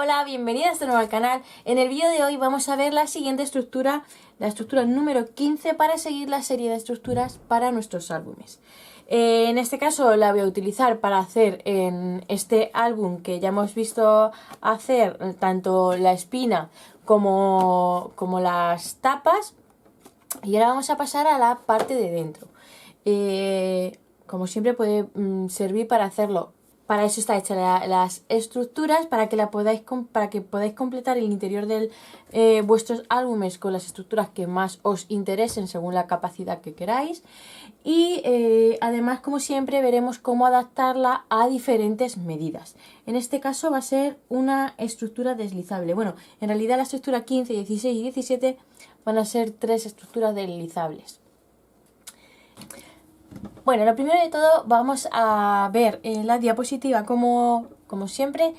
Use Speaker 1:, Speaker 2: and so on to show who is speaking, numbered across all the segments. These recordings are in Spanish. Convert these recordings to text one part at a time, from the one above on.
Speaker 1: Hola, bienvenidas de nuevo al canal. En el vídeo de hoy vamos a ver la siguiente estructura, la estructura número 15 para seguir la serie de estructuras para nuestros álbumes. En este caso la voy a utilizar para hacer en este álbum que ya hemos visto hacer tanto la espina como las tapas. Y ahora vamos a pasar a la parte de dentro. Como siempre puede servir para hacerlo. Para eso está hecha las estructuras, para que podáis completar el interior de vuestros álbumes con las estructuras que más os interesen según la capacidad que queráis. Y además, como siempre, veremos cómo adaptarla a diferentes medidas. En este caso va a ser una estructura deslizable. Bueno, en realidad la estructura 15, 16 y 17 van a ser 3 estructuras deslizables. Bueno, lo primero de todo vamos a ver en la diapositiva como siempre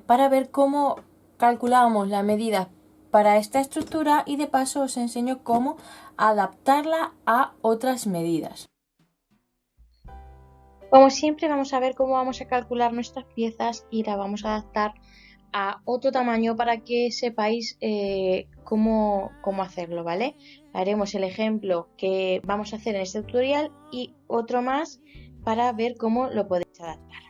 Speaker 1: para ver cómo calculamos las medidas para esta estructura y de paso os enseño cómo adaptarla a otras medidas. Como siempre vamos a ver cómo vamos a calcular nuestras piezas y las vamos a adaptar a otro tamaño para que sepáis cómo hacerlo, ¿vale? Haremos el ejemplo que vamos a hacer en este tutorial y otro más para ver cómo lo podéis adaptar.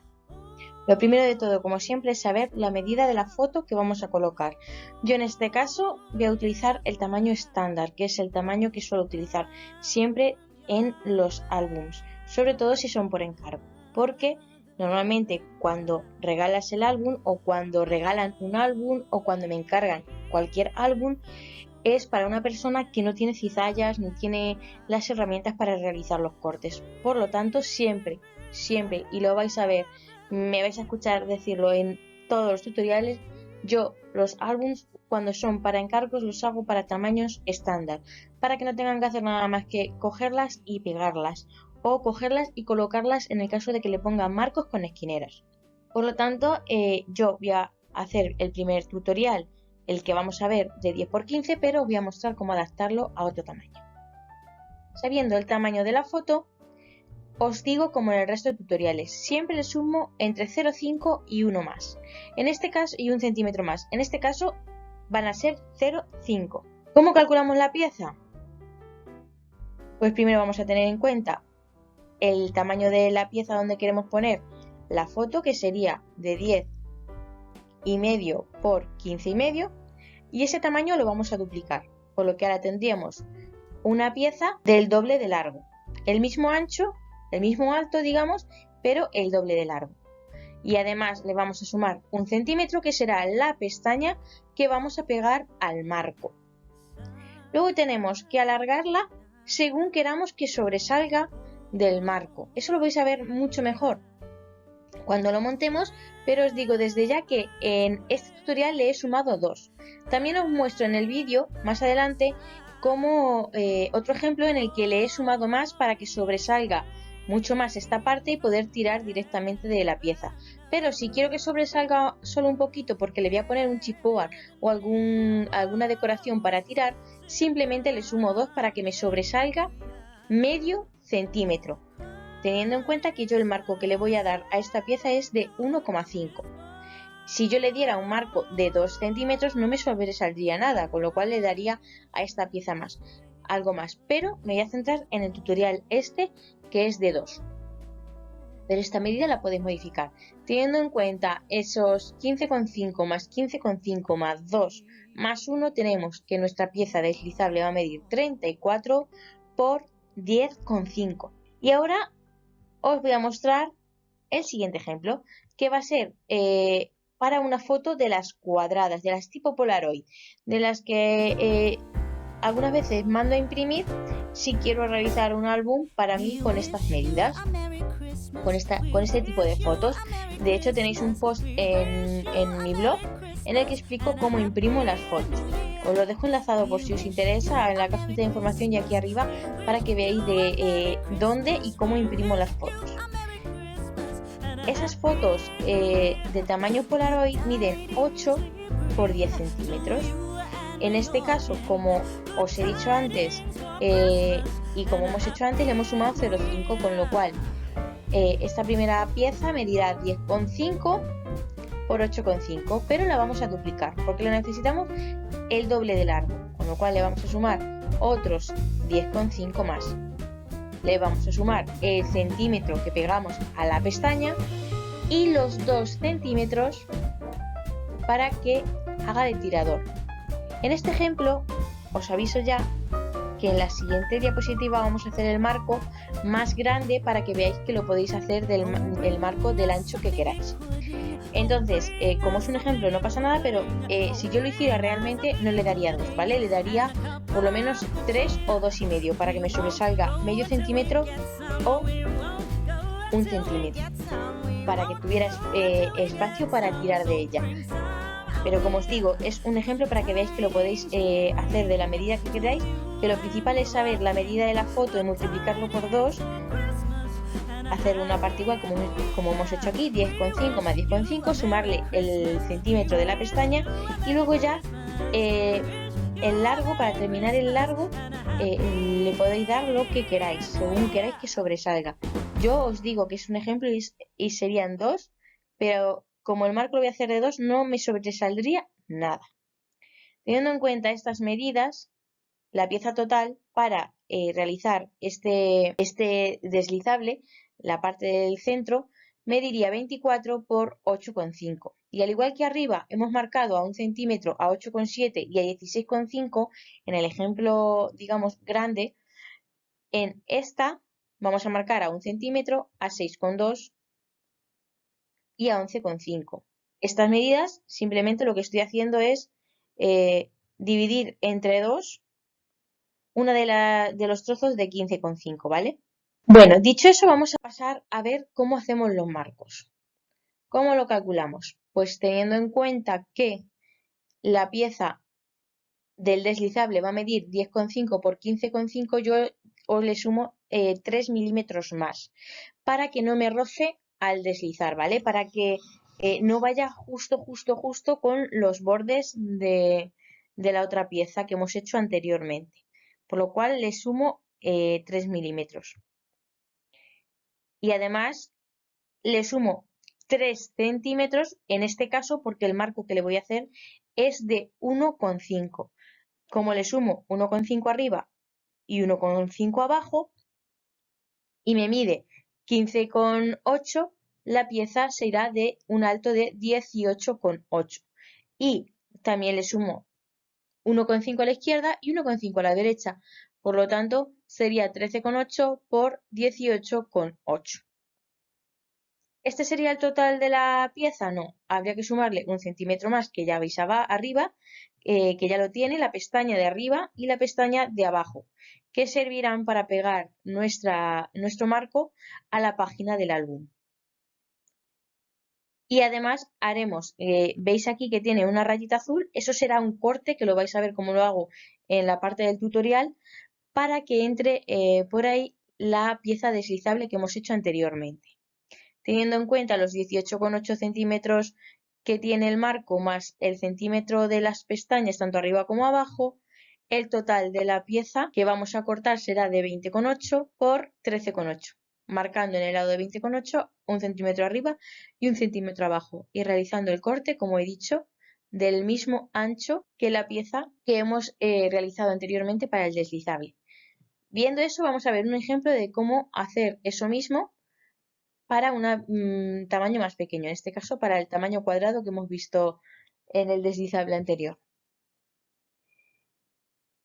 Speaker 1: Lo primero de todo, como siempre, es saber la medida de la foto que vamos a colocar. Yo en este caso voy a utilizar el tamaño estándar, que es el tamaño que suelo utilizar siempre en los álbums, sobre todo si son por encargo, porque normalmente cuando regalas el álbum o cuando regalan un álbum o cuando me encargan cualquier álbum es para una persona que no tiene cizallas ni tiene las herramientas para realizar los cortes. Por lo tanto, siempre, y lo vais a ver, me vais a escuchar decirlo en todos los tutoriales, yo los álbums cuando son para encargos los hago para tamaños estándar, para que no tengan que hacer nada más que cogerlas y pegarlas o cogerlas y colocarlas en el caso de que le pongan marcos con esquineras. Por lo tanto, yo voy a hacer el primer tutorial, el que vamos a ver de 10×15, pero os voy a mostrar cómo adaptarlo a otro tamaño. Sabiendo el tamaño de la foto, os digo como en el resto de tutoriales, siempre le sumo entre 0,5 y 1 más. En este caso, y 1 centímetro más. En este caso van a ser 0,5. ¿Cómo calculamos la pieza? Pues primero vamos a tener en cuenta el tamaño de la pieza donde queremos poner la foto, que sería de 10,5 por 15,5, y ese tamaño lo vamos a duplicar, por lo que ahora tendríamos una pieza del doble de largo, el mismo ancho, el mismo alto, digamos, pero el doble de largo. Y además le vamos a sumar 1 centímetro, que será la pestaña que vamos a pegar al marco. Luego tenemos que alargarla según queramos que sobresalga del marco. Eso lo vais a ver mucho mejor cuando lo montemos, pero os digo desde ya que en este tutorial le he sumado 2. También os muestro en el vídeo más adelante como otro ejemplo en el que le he sumado más para que sobresalga mucho más esta parte y poder tirar directamente de la pieza. Pero si quiero que sobresalga solo un poquito porque le voy a poner un chipboard o alguna decoración para tirar, simplemente le sumo 2 para que me sobresalga medio centímetro, teniendo en cuenta que yo el marco que le voy a dar a esta pieza es de 1,5. Si yo le diera un marco de 2 centímetros no me sobresaldría nada, con lo cual le daría a esta pieza algo más, pero me voy a centrar en el tutorial este, que es de 2. Pero esta medida la podéis modificar, teniendo en cuenta esos 15,5 más 15,5 más 2 más 1, tenemos que nuestra pieza deslizable va a medir 34 por 10,5. Y ahora os voy a mostrar el siguiente ejemplo, que va a ser para una foto de las cuadradas, de las tipo Polaroid, de las que algunas veces mando a imprimir si quiero realizar un álbum para mí con estas medidas, con este tipo de fotos. De hecho tenéis un post en mi blog en el que explico cómo imprimo las fotos. Os lo dejo enlazado por si os interesa en la cajita de información y aquí arriba para que veáis de dónde y cómo imprimo las fotos. Esas fotos de tamaño Polaroid miden 8 por 10 centímetros. En este caso, como os he dicho antes y como hemos hecho antes, le hemos sumado 0,5, con lo cual esta primera pieza medirá 10,5 por 8,5, pero la vamos a duplicar porque la necesitamos el doble de largo, con lo cual le vamos a sumar otros 10,5 más. Le vamos a sumar el centímetro que pegamos a la pestaña y los 2 centímetros para que haga de tirador. En este ejemplo os aviso ya que en la siguiente diapositiva vamos a hacer el marco más grande para que veáis que lo podéis hacer del marco del ancho que queráis. Entonces, como es un ejemplo no pasa nada, pero si yo lo hiciera realmente no le daría 2, ¿vale? Le daría por lo menos 3 o 2,5 para que me sobresalga medio centímetro o 1 centímetro, para que tuviera espacio para tirar de ella. Pero como os digo, es un ejemplo para que veáis que lo podéis hacer de la medida que queráis, que lo principal es saber la medida de la foto y multiplicarlo por 2, hacer una parte igual como hemos hecho aquí, 10,5 más 10,5, sumarle el centímetro de la pestaña y luego ya el largo, para terminar el largo, le podéis dar lo que queráis, según queráis que sobresalga. Yo os digo que es un ejemplo y serían 2, pero como el marco lo voy a hacer de 2, no me sobresaldría nada. Teniendo en cuenta estas medidas, la pieza total para realizar este deslizable, la parte del centro, mediría 24 por 8,5. Y al igual que arriba hemos marcado a 1 centímetro, a 8,7 y a 16,5, en el ejemplo, digamos, grande, en esta vamos a marcar a 1 centímetro, a 6,2 y a 11,5. Estas medidas simplemente lo que estoy haciendo es dividir entre 2 una de los trozos de 15,5, ¿vale? Bueno, dicho eso, vamos a pasar a ver cómo hacemos los marcos. ¿Cómo lo calculamos? Pues teniendo en cuenta que la pieza del deslizable va a medir 10,5 por 15,5, yo os le sumo 3 milímetros más para que no me roce al deslizar, ¿vale? Para que no vaya justo con los bordes de la otra pieza que hemos hecho anteriormente. Por lo cual le sumo 3 milímetros. Y además le sumo 3 centímetros, en este caso porque el marco que le voy a hacer es de 1,5. Como le sumo 1,5 arriba y 1,5 abajo y me mide 15,8, la pieza se irá de un alto de 18,8. Y también le sumo 1,5 a la izquierda y 1,5 a la derecha. Por lo tanto, sería 13,8 por 18,8. ¿Este sería el total de la pieza? No, habría que sumarle 1 centímetro más que ya veis arriba, que ya lo tiene, la pestaña de arriba y la pestaña de abajo, que servirán para pegar nuestro marco a la página del álbum. Y además haremos, veis aquí que tiene una rayita azul, eso será un corte que lo vais a ver cómo lo hago en la parte del tutorial, para que entre por ahí la pieza deslizable que hemos hecho anteriormente. Teniendo en cuenta los 18,8 centímetros que tiene el marco más el centímetro de las pestañas tanto arriba como abajo, el total de la pieza que vamos a cortar será de 20,8 por 13,8, marcando en el lado de 20,8 1 centímetro arriba y 1 centímetro abajo y realizando el corte, como he dicho, del mismo ancho que la pieza que hemos realizado anteriormente para el deslizable. Viendo eso, vamos a ver un ejemplo de cómo hacer eso mismo para un tamaño más pequeño, en este caso para el tamaño cuadrado que hemos visto en el deslizable anterior.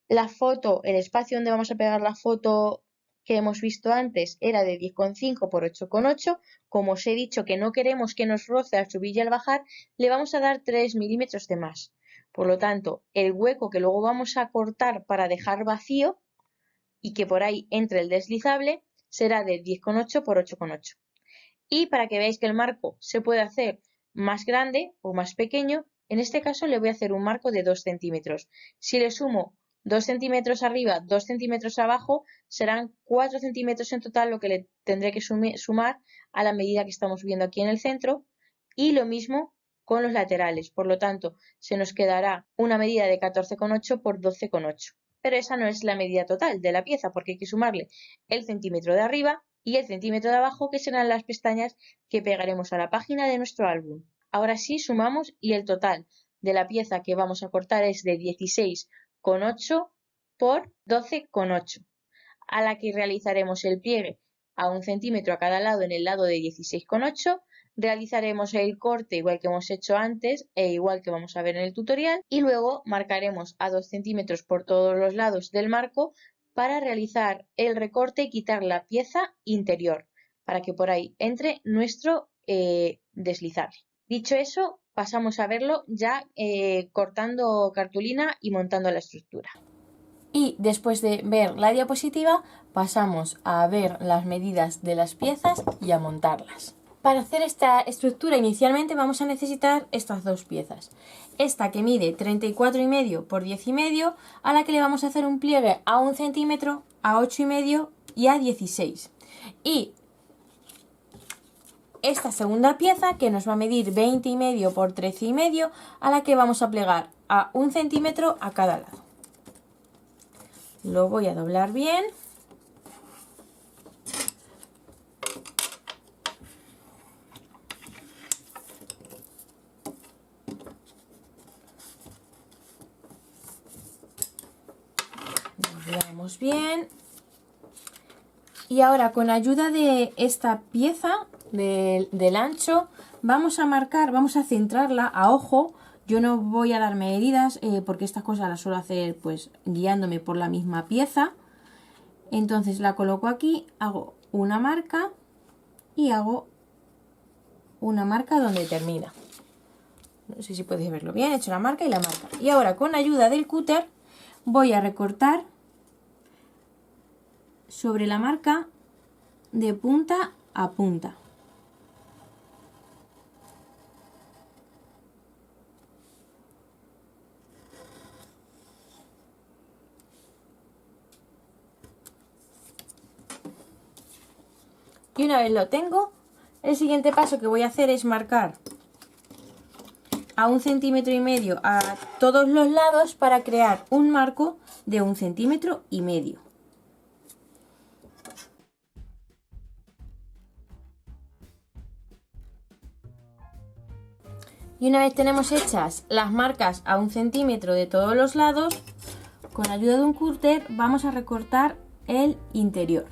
Speaker 1: La foto, el espacio donde vamos a pegar la foto que hemos visto antes era de 10,5 por 8,8. Como os he dicho que no queremos que nos roce al subir y al bajar, le vamos a dar 3 milímetros de más. Por lo tanto, el hueco que luego vamos a cortar para dejar vacío y que por ahí entre el deslizable será de 10,8 por 8,8. Y para que veáis que el marco se puede hacer más grande o más pequeño, en este caso le voy a hacer un marco de 2 centímetros. Si le sumo 2 centímetros arriba, 2 centímetros abajo, serán 4 centímetros en total lo que le tendré que sumar a la medida que estamos viendo aquí en el centro. Y lo mismo con los laterales. Por lo tanto, se nos quedará una medida de 14,8 por 12,8. Pero esa no es la medida total de la pieza porque hay que sumarle el centímetro de arriba y el centímetro de abajo, que serán las pestañas que pegaremos a la página de nuestro álbum. Ahora sí sumamos y el total de la pieza que vamos a cortar es de 16,8 por 12,8, a la que realizaremos el pliegue a 1 centímetro a cada lado en el lado de 16,8, realizaremos el corte igual que hemos hecho antes e igual que vamos a ver en el tutorial, y luego marcaremos a 2 centímetros por todos los lados del marco para realizar el recorte y quitar la pieza interior, para que por ahí entre nuestro deslizable. Dicho eso, pasamos a verlo ya cortando cartulina y montando la estructura.
Speaker 2: Y después de ver la diapositiva, pasamos a ver las medidas de las piezas y a montarlas. Para hacer esta estructura inicialmente vamos a necesitar estas dos piezas. Esta que mide 34,5 por 10,5, a la que le vamos a hacer un pliegue a 1 centímetro, a 8,5 y a 16. Y esta segunda pieza que nos va a medir 20,5 por 13,5, a la que vamos a plegar a 1 centímetro a cada lado. Lo voy a doblar bien. Doblamos bien. Y ahora con ayuda de esta pieza del ancho vamos a marcar, vamos a centrarla a ojo. Yo no voy a dar medidas porque estas cosas las suelo hacer pues guiándome por la misma pieza. Entonces la coloco aquí, hago una marca y hago una marca donde termina. No sé si podéis verlo bien, he hecho la marca y la marca. Y ahora con ayuda del cúter voy a recortar sobre la marca de punta a punta. Y una vez lo tengo, el siguiente paso que voy a hacer es marcar a 1,5 centímetros a todos los lados para crear un marco de 1,5 centímetros. Y una vez tenemos hechas las marcas a 1 centímetro de todos los lados, con ayuda de un cúter vamos a recortar el interior.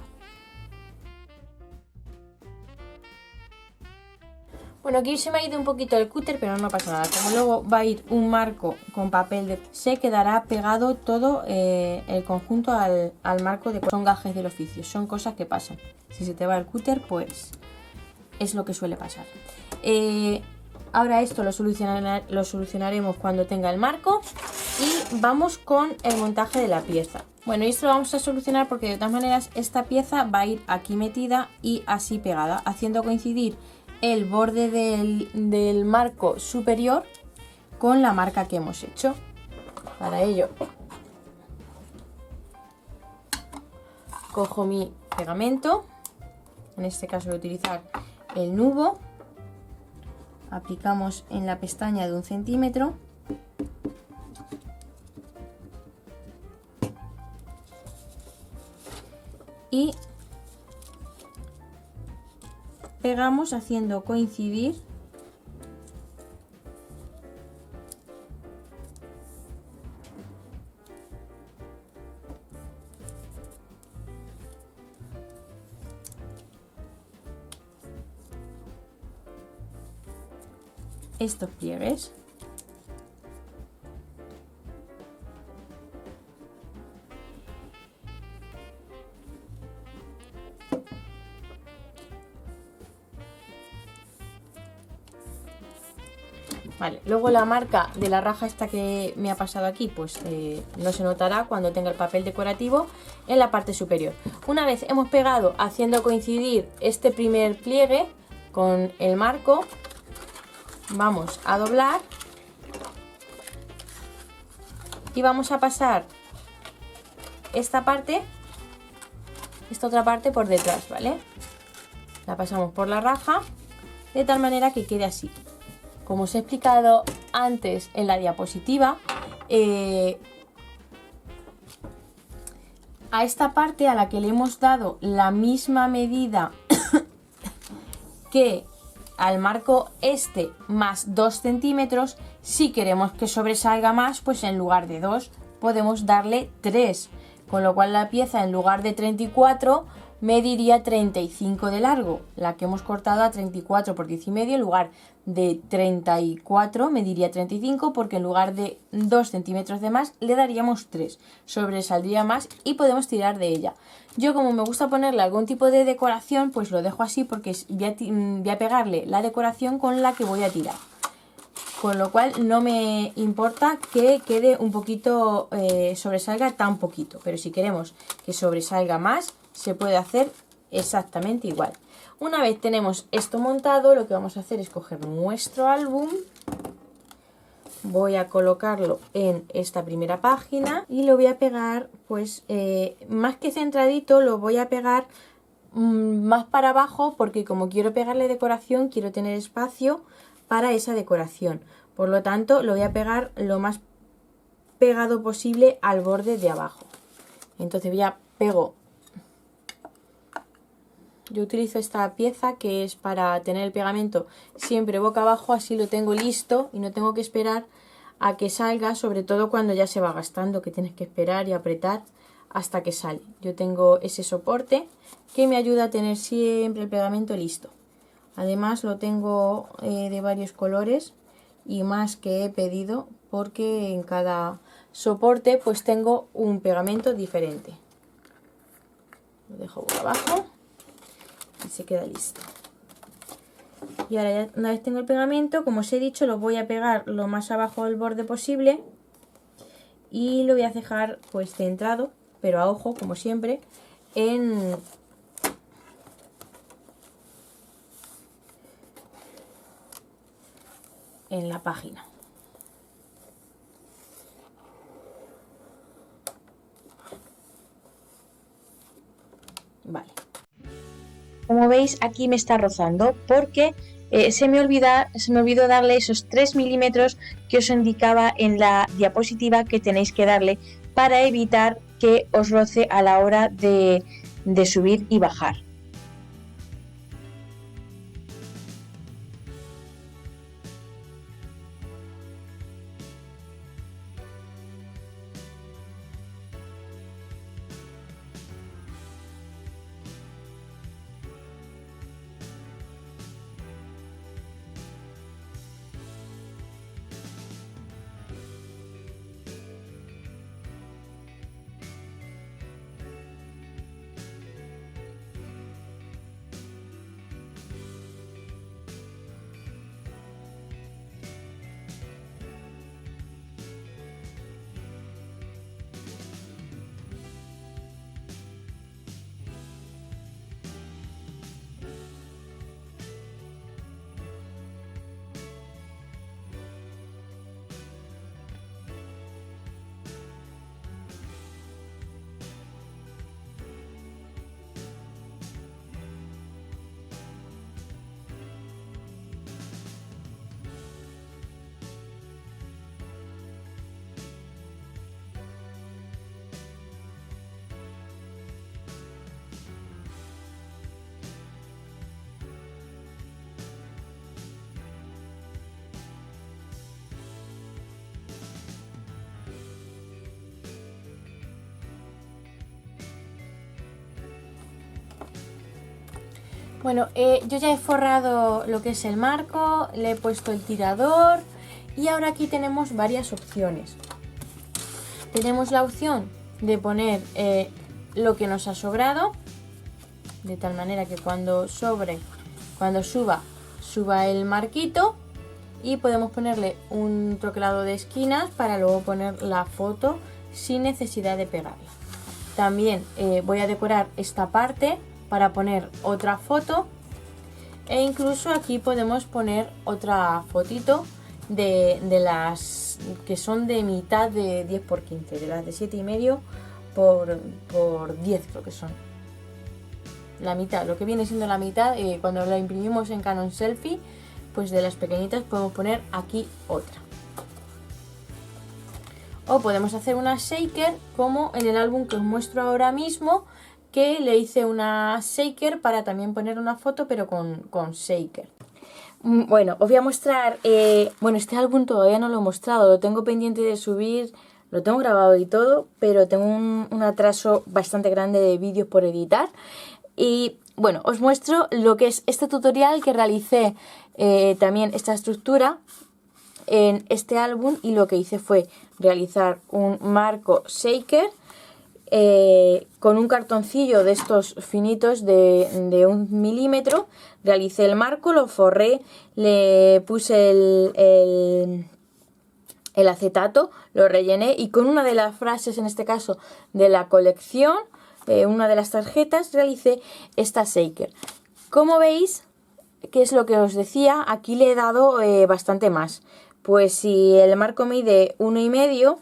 Speaker 2: Bueno, aquí se me ha ido un poquito el cúter, pero no pasa nada. Como luego va a ir un marco con papel, se quedará pegado todo el conjunto al marco. Son gajes del oficio, son cosas que pasan. Si se te va el cúter, pues es lo que suele pasar. Ahora esto lo solucionaremos cuando tenga el marco y vamos con el montaje de la pieza. Bueno, y esto lo vamos a solucionar porque de todas maneras esta pieza va a ir aquí metida y así pegada, haciendo coincidir el borde del marco superior con la marca que hemos hecho. Para ello cojo mi pegamento, en este caso voy a utilizar el nubo, aplicamos en la pestaña de 1 centímetro y pegamos haciendo coincidir estos pliegues. Vale, luego la marca de la raja esta que me ha pasado aquí, pues no se notará cuando tenga el papel decorativo en la parte superior. Una vez hemos pegado haciendo coincidir este primer pliegue con el marco, vamos a doblar y vamos a pasar esta otra parte por detrás, ¿vale? La pasamos por la raja de tal manera que quede así. Como os he explicado antes en la diapositiva, a esta parte a la que le hemos dado la misma medida que al marco este más 2 centímetros. Si queremos que sobresalga más, pues en lugar de 2 podemos darle 3, con lo cual la pieza en lugar de 34 mediría 35 de largo, la que hemos cortado a 34 por 10,5, en lugar de 34 mediría 35, porque en lugar de 2 centímetros de más le daríamos 3, sobresaldría más y podemos tirar de ella. Yo, como me gusta ponerle algún tipo de decoración, pues lo dejo así, porque voy a pegarle la decoración con la que voy a tirar, con lo cual no me importa que quede un poquito, sobresalga tan poquito, pero si queremos que sobresalga más, se puede hacer exactamente igual. Una vez tenemos esto montado, lo que vamos a hacer es coger nuestro álbum, voy a colocarlo en esta primera página y lo voy a pegar, pues más que centradito, lo voy a pegar más para abajo, porque como quiero pegarle decoración, quiero tener espacio para esa decoración. Por lo tanto, lo voy a pegar lo más pegado posible al borde de abajo. Entonces pego. Yo utilizo esta pieza que es para tener el pegamento siempre boca abajo, así lo tengo listo y no tengo que esperar a que salga, sobre todo cuando ya se va gastando, que tienes que esperar y apretar hasta que sale. Yo tengo ese soporte que me ayuda a tener siempre el pegamento listo. Además lo tengo de varios colores y más que he pedido, porque en cada soporte pues tengo un pegamento diferente. Lo dejo boca abajo y se queda listo. Y ahora ya, una vez tengo el pegamento, como os he dicho, lo voy a pegar lo más abajo del borde posible y lo voy a dejar pues centrado, pero a ojo, como siempre, en la página. Vale.
Speaker 1: Como veis, aquí me está rozando porque se me olvidó darle esos 3 milímetros que os indicaba en la diapositiva que tenéis que darle para evitar que os roce a la hora de subir y bajar.
Speaker 2: Bueno, yo ya he forrado lo que es el marco, le he puesto el tirador y ahora aquí tenemos varias opciones. Tenemos la opción de poner lo que nos ha sobrado, de tal manera que cuando suba el marquito, y podemos ponerle un troquelado de esquinas para luego poner la foto sin necesidad de pegarla. También voy a decorar esta parte para poner otra foto, e incluso aquí podemos poner otra fotito de las que son de mitad de 10 por 15, de las de 7,5 por 10 creo que son. La mitad, lo que viene siendo la mitad, cuando la imprimimos en Canon Selfie, pues de las pequeñitas podemos poner aquí otra. O podemos hacer una shaker, como en el álbum que os muestro ahora mismo, que le hice una shaker para también poner una foto, pero con shaker. Bueno, os voy a mostrar, bueno, este álbum todavía no lo he mostrado, lo tengo pendiente de subir, lo tengo grabado y todo, pero tengo un atraso bastante grande de vídeos por editar. Y bueno, os muestro lo que es este tutorial que realicé, también esta estructura en este álbum, y lo que hice fue realizar un marco shaker con un cartoncillo de estos finitos de 1 milímetro. Realicé el marco, lo forré, le puse el acetato, lo rellené y con una de las frases, en este caso de la colección, una de las tarjetas, realicé esta shaker. Como veis, ¿qué es lo que os decía? Aquí le he dado bastante más. Pues si el marco mide 1,5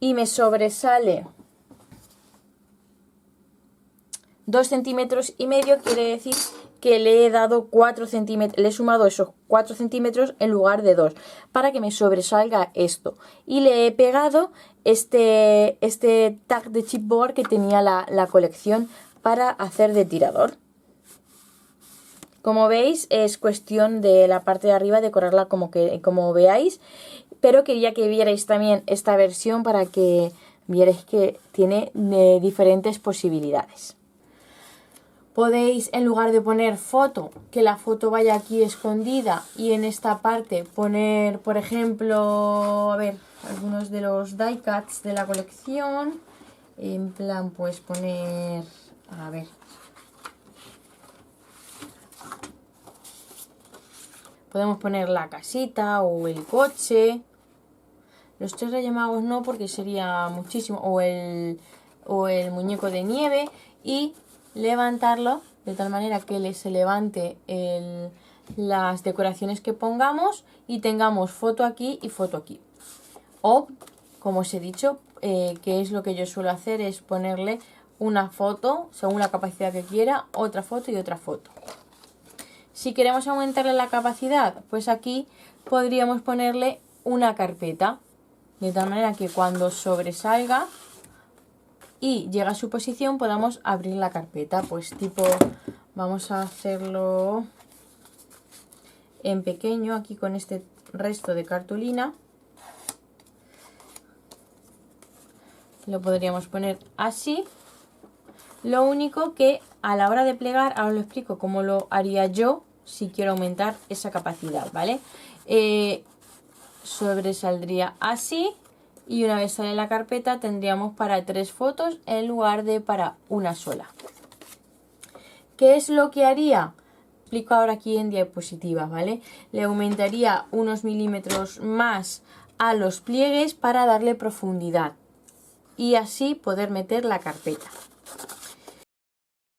Speaker 2: y me sobresale 2,5 centímetros, quiere decir que le he dado 4 centímetros, le he sumado esos 4 centímetros en lugar de 2, para que me sobresalga esto. Y le he pegado este tag de chipboard que tenía la colección para hacer de tirador. Como veis, es cuestión de la parte de arriba decorarla como veáis, pero quería que vierais también esta versión para que vierais que tiene diferentes posibilidades. Podéis, en lugar de poner foto, que la foto vaya aquí escondida y en esta parte poner, por ejemplo, a ver, algunos de los die cuts de la colección. En plan, pues poner, a ver, podemos poner la casita o el coche. Los 3 Reyes Magos no, porque sería muchísimo. O el muñeco de nieve. Y levantarlo de tal manera que se levante las decoraciones que pongamos y tengamos foto aquí y foto aquí. O, como os he dicho, que es lo que yo suelo hacer, es ponerle una foto según la capacidad que quiera, otra foto y otra foto. Si queremos aumentarle la capacidad, pues aquí podríamos ponerle una carpeta, de tal manera que cuando sobresalga y llega a su posición podamos abrir la carpeta. Pues tipo, vamos a hacerlo en pequeño, aquí con este resto de cartulina. Lo podríamos poner así. Lo único que a la hora de plegar, ahora os lo explico cómo lo haría yo si quiero aumentar esa capacidad, ¿vale? Sobresaldría así, y una vez sale la carpeta tendríamos para 3 fotos en lugar de para una sola. ¿Qué es lo que haría? Explico ahora aquí en diapositivas, ¿vale? Le aumentaría unos milímetros más a los pliegues para darle profundidad y así poder meter la carpeta.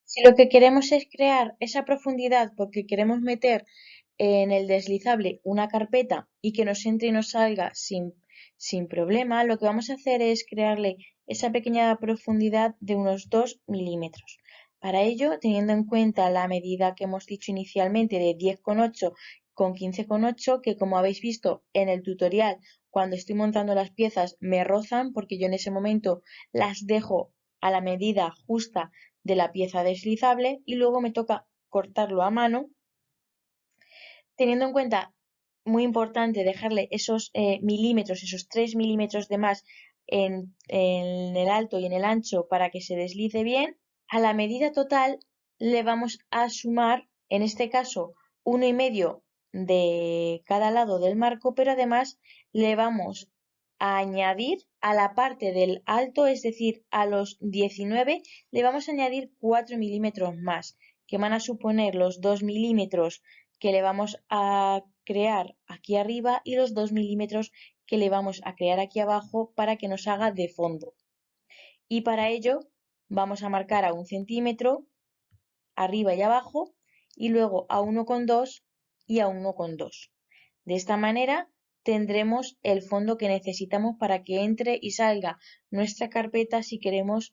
Speaker 1: Si lo que queremos es crear esa profundidad porque queremos meter en el deslizable una carpeta y que nos entre y nos salga sin problema, lo que vamos a hacer es crearle esa pequeña profundidad de unos 2 milímetros. Para ello, teniendo en cuenta la medida que hemos dicho inicialmente de 10,8 con 15,8, que como habéis visto en el tutorial, cuando estoy montando las piezas me rozan porque yo en ese momento las dejo a la medida justa de la pieza deslizable y luego me toca cortarlo a mano, teniendo en cuenta, muy importante, dejarle esos milímetros, esos 3 milímetros de más en el alto y en el ancho para que se deslice bien. A la medida total le vamos a sumar, en este caso, 1,5 de cada lado del marco, pero además le vamos a añadir a la parte del alto, es decir, a los 19, le vamos a añadir 4 milímetros más, que van a suponer los 2 milímetros que le vamos a crear aquí arriba y los 2 milímetros que le vamos a crear aquí abajo para que nos haga de fondo. Y para ello vamos a marcar a 1 centímetro arriba y abajo y luego a 1,2 y a 1,2. De esta manera tendremos el fondo que necesitamos para que entre y salga nuestra carpeta si queremos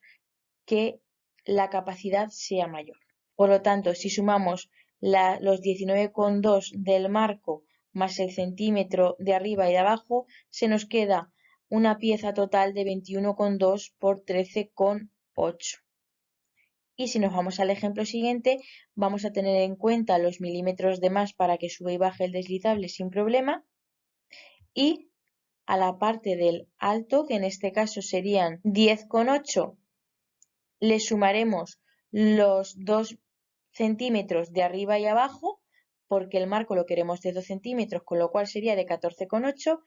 Speaker 1: que la capacidad sea mayor. Por lo tanto, si sumamos los 19,2 del marco más el centímetro de arriba y de abajo, se nos queda una pieza total de 21,2 por 13,8. Y si nos vamos al ejemplo siguiente, vamos a tener en cuenta los milímetros de más para que suba y baje el deslizable sin problema. Y a la parte del alto, que en este caso serían 10,8, le sumaremos los 2 centímetros de arriba y abajo, porque el marco lo queremos de 2 centímetros, con lo cual sería de 14,8,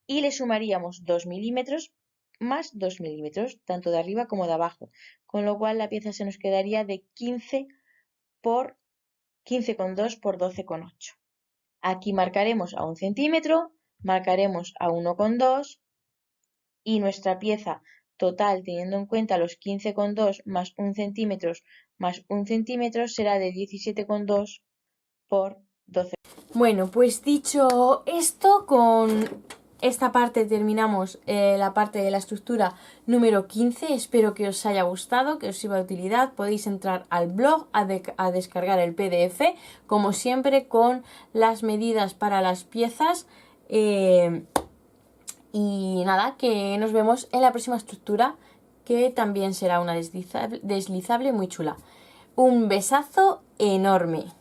Speaker 1: y le sumaríamos 2 milímetros más 2 milímetros, tanto de arriba como de abajo, con lo cual la pieza se nos quedaría de 15,2 por 12,8. Aquí marcaremos a 1 centímetro, marcaremos a 1,2 y nuestra pieza total, teniendo en cuenta los 15,2 más 1 centímetro más 1 centímetro, será de 17,2 por 12.
Speaker 2: Bueno, pues dicho esto, con esta parte terminamos la parte de la estructura número 15. Espero que os haya gustado, que os sirva de utilidad. Podéis entrar al blog a descargar el PDF, como siempre, con las medidas para las piezas. Y nada, que nos vemos en la próxima estructura, que también será una deslizable muy chula. Un besazo enorme.